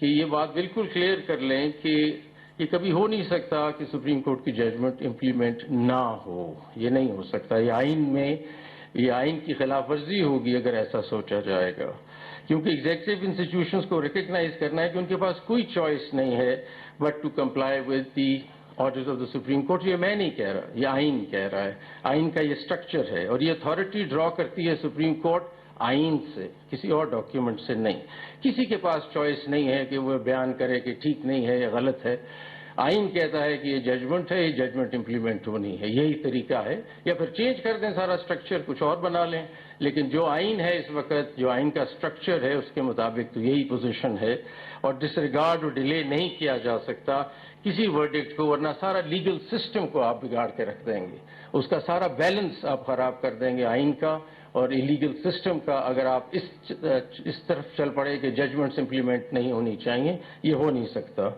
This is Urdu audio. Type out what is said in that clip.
کہ یہ بات بالکل کلیئر کر لیں کہ یہ کبھی ہو نہیں سکتا کہ سپریم کورٹ کی ججمنٹ امپلیمنٹ نہ ہو. یہ نہیں ہو سکتا. یہ آئین کی خلاف ورزی ہوگی اگر ایسا سوچا جائے گا، کیونکہ ایگزیکٹو انسٹیٹیوشنز کو ریکگنائز کرنا ہے کہ ان کے پاس کوئی چوائس نہیں ہے but to comply with the orders of the supreme court. یہ میں نہیں کہہ رہا، یہ آئین کہہ رہا ہے. آئین کا یہ اسٹرکچر ہے اور یہ اتھارٹی ڈرا کرتی ہے سپریم کورٹ آئین سے، کسی اور ڈاکیومنٹ سے نہیں. کسی کے پاس چوائس نہیں ہے کہ وہ بیان کرے کہ ٹھیک نہیں ہے یا غلط ہے. آئین کہتا ہے کہ یہ ججمنٹ ہے، یہ ججمنٹ امپلیمنٹ ہونی ہے. یہی طریقہ ہے. یا پھر چینج کر دیں سارا اسٹرکچر، کچھ اور بنا لیں، لیکن جو آئین ہے اس وقت، جو آئین کا اسٹرکچر ہے اس کے مطابق تو یہی پوزیشن ہے. اور ڈس ریگارڈ اور ڈیلے نہیں کیا جا سکتا کسی ورڈکٹ کو، ورنہ سارا لیگل سسٹم کو آپ بگاڑ کے رکھ دیں گے. اس کا سارا بیلنس آپ خراب کر دیں گے آئین کا اور لیگل سسٹم کا، اگر آپ اس طرف چل پڑے کہ ججمنٹس امپلیمنٹ نہیں ہونی چاہیے. یہ ہو نہیں سکتا.